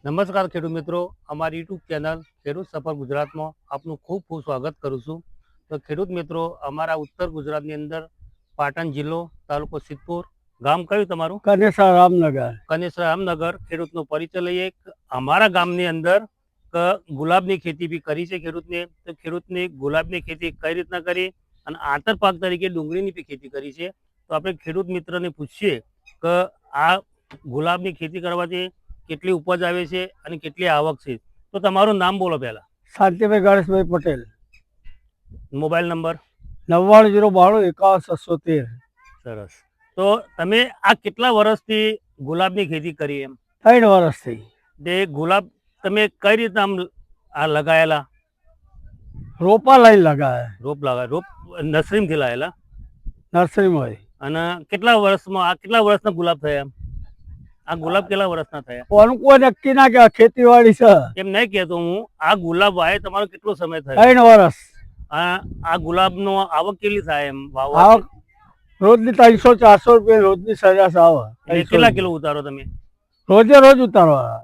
નમસ્કાર ખેડૂત મિત્રો, અમારી યુટ્યુબ ચેનલ ખેડૂત સફર ગુજરાતમાં આપનું ખૂબ ખૂબ સ્વાગત કરું છું. તો ખેડૂત મિત્રો, અમારા ઉત્તર ગુજરાતની અંદર પાટણ જિલ્લો, તાલુકો સિદ્ધપુર, ગામ કયું તમારું? કનેસા રામનગર. કનેસરા રામનગર. ખેડૂતનો પરિચય લઈએ. અમારા ગામની અંદર ગુલાબની ખેતી બી કરી છે ખેડૂતને. તો ખેડૂતને ગુલાબની ખેતી કઈ રીતના કરી અને આંતરપાક તરીકે ડુંગળીની બી ખેતી કરી છે. તો આપણે ખેડૂત મિત્રને પૂછીએ કે આ ગુલાબની ખેતી કરવાથી કેટલી ઉપજ આવે છે અને કેટલી આવક છે. તો તમારું નામ બોલો પહેલા. શાંતિભાઈ ગણેશભાઈ પટેલ. Mobile number? 9902517613. સરસ. તો તમે આ કેટલા વર્ષથી ગુલાબની ખેતી કરી? એમ 3 વર્ષથી. તે ગુલાબ તમે કઈ રીતે આમ આ લગાયેલા? રોપા લઈને લગાયા. રોપ નર્સરીમાંથી લાયેલા? નર્સરીમાં. અને કેટલા વર્ષના ગુલાબ થયા? આ ગુલાબ કેટલા વર્ષના થયા? કોનું કોઈ નક્કી ના કે ખેતીવાડી છે એમ નહીં કહેતો હું. આ ગુલાબ વાય તમારો કેટલો સમય થયો? 3 વર્ષ. આ ગુલાબનો આવક કેટલી થાય? એમ આવક રોજની 300-400 રૂપિયા રોજની સરેરાશ આવે. કેટલા કિલો ઉતારો તમે? રોજે રોજ ઉતારવા.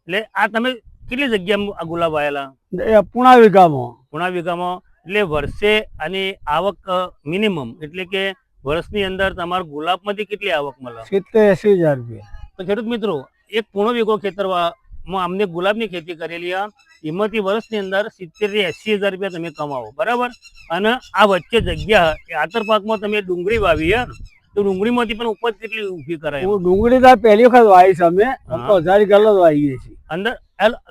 એટલે આ તમે કેટલી જગ્યામાં આ ગુલાબ વાયેલા? પૂણા વીઘામાં. પૂણા વીઘામાં. એટલે વર્ષે આની આવક મિનિમમ એટલે કે વર્ષની અંદર તમારા ગુલાબમાંથી કેટલી આવક મળે? 70-80 હજાર રૂપિયા. તો ખેડૂત મિત્રો, એક પૂર્ણ વીઘો ખેતરમાં અમને ગુલાબની ખેતી કરેલી, એમાંથી વર્ષની અંદર 70-80 હજાર રૂપિયા તમે કમાવો, બરાબર. અને આ વચ્ચે જગ્યા આંતરપાકમાં તમે ડુંગળી વાવી, તો ડુંગળીમાંથી પણ ઉપજ કેટલી ઊભી કરાય? ડુંગળી તો પહેલી વખત વાવી છે અમે, તો 1000 ગલ્લો જ વાવીએ છીએ અંદર.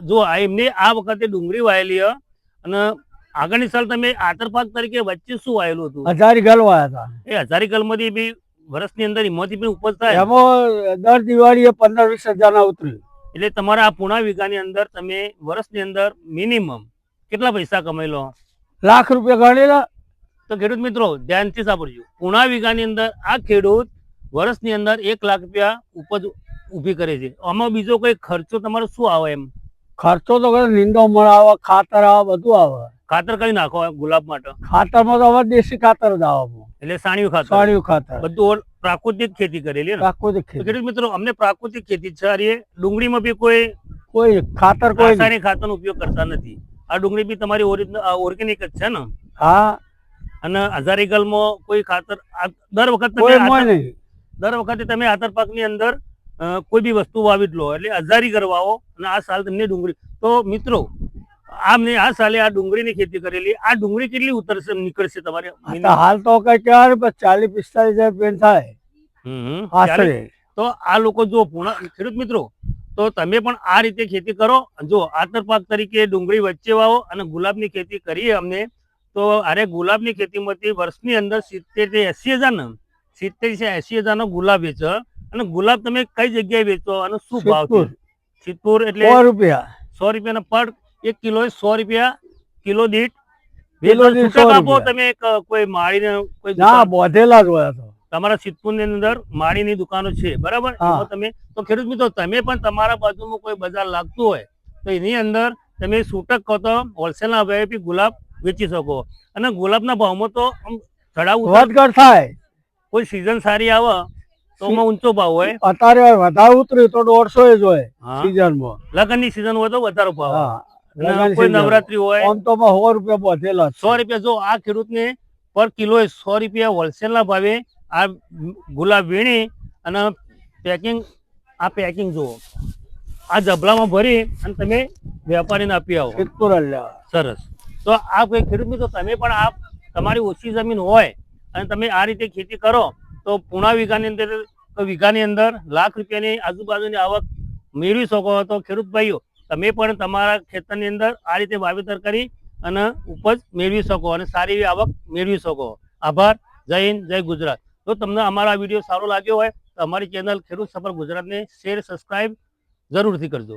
જો એમને આ વખતે ડુંગળી વાયેલી અને આગળની સાલ તમે આંતરપાક તરીકે વચ્ચે શું વાયેલું હતું? 1000 ગલ વાયા હતા. એ 1000 ગલમાંથી બી વર્ષની અંદર એમાંથી પણ ઉપજ થાય. એમાં દર દિવાળીએ 15-20 હજાર ના ઉતરી. એટલે તમારા આ પૂણા વીઘાની અંદર તમે વર્ષની અંદર મિનિમમ કેટલા પૈસા કમાઈ લો? લાખ રૂપિયા ગણેલા. તો ખેડૂત મિત્રો ધ્યાનથી સાંભળજો. પૂણા વીઘાની અંદર આ ખેડૂત વર્ષની અંદર 1 લાખ રૂપિયા ઉપજ ઊભી કરે છે. આમાં બીજો કોઈ ખર્ચો તમારો શું આવે? એમ ખર્ચો તો નીંદોમણ આવે, ખાતર આવે, બધું આવે. ખાતર કઈ નાખો ગુલાબ માટે? ખાતરમાં તો હવે દેશી ખાતર જ આવે. એટલે સાણિયું ખાતર બધું પ્રાકૃતિક ખેતી કરેલી. પ્રાકૃતિક ખેતી. ખેડૂત મિત્રો, અમને પ્રાકૃતિક ખેતી છે. ડુંગળીમાં બી કોઈ ખાતર, કોઈ રાસાયણિક ખાતરનો ઉપયોગ કરતા નથી. આ ડુંગળી બી તમારી ઓર્ગેનિક જ છે ને? હા. અને 1000 ગલમાં કોઈ ખાતર દર વખતે તમે આંતરપાકની અંદર કોઈ બી વસ્તુ વાવી જ લો. એટલે 1000 ગલ વાવો અને આ સાલ તમને ડુંગળી. તો મિત્રો, આ સાલે આ ડુંગળીની ખેતી કરેલી. આ ડુંગળી કેટલી ઉતરશે નીકળશે તમારે? હાલ તો કઈ કહેવાય 40-45 હજાર રૂપિયા થાય. તો આ લોકો જો ખેડૂત મિત્રો, તો તમે પણ આ રીતે ખેતી કરો. જો આંતરપાક તરીકે ડુંગળી વચ્ચે વાવો અને ગુલાબની ખેતી કરીએ અમને, તો અરે ગુલાબની ખેતીમાંથી વર્ષની અંદર 70-80 હજાર ને 70-80 હજારનો ગુલાબ વેચો. અને ગુલાબ તમે કઈ જગ્યાએ વેચો અને શું ભાવ છે? સિદ્ધપુર. એટલે 100 રૂપિયા. 100 રૂપિયાના પર 1 કિલો 100 રૂપિયા કિલો દીઠ. આપો તમે કોઈ માળીને કોઈ બોધેલા જ હોય. તમારા સિદ્ધપુર ની અંદર માળીની દુકાનો છે, બરાબર. તમે તો ખેડૂત મિત્રો, તમે પણ તમારા બાજુમાં કોઈ બજાર લાગતું હોય તો એની અંદર તમે છૂટક કહો તો હોલસેલના ભાવે બી ગુલાબ વેચી શકો. અને ગુલાબના ભાવમાં તો ચડાવ થાય. કોઈ સિઝન સારી આવે તો ઊંચો ભાવ હોય. અત્યારે વધારે ઉતર્યું તો 150 જ હોય સિઝનમાં. લગ્નની સિઝન હોય તો વધારે ભાવ. કોઈ નવરાત્રી હોય આમ તો 100 રૂપિયા બોધેલા. 100 રૂપિયા. જો આ ખેડૂતને પર કિલો 100 રૂપિયા હોલસેલના ભાવે આ ગુલાબ વીણી અને પેકિંગ જુઓ, આ જબલામાં ભરી અને તમે વેપારીને આપી આવો. સરસ. તો આ કોઈ ખેડૂત મિત્રો, તમે પણ આ તમારી ઓછી જમીન હોય અને તમે આ રીતે ખેતી કરો તો પૂણા વીઘાની અંદર લાખ રૂપિયાની આજુબાજુની આવક મેળવી શકો. તો ખેડૂત ભાઈઓ, તમે પણ તમારા ખેતરની અંદર આ રીતે વાવેતર કરી અને ઉપજ મેળવી શકો અને સારી એવી આવક મેળવી શકો. આભાર. જય હિન્દ, જય ગુજરાત. જો તમને અમારા વિડીયો સારો લાગ્યો હોય તો અમારી ચેનલ ખેડૂત સફર ગુજરાતને શેર, સબસ્ક્રાઈબ જરૂરથી કરજો.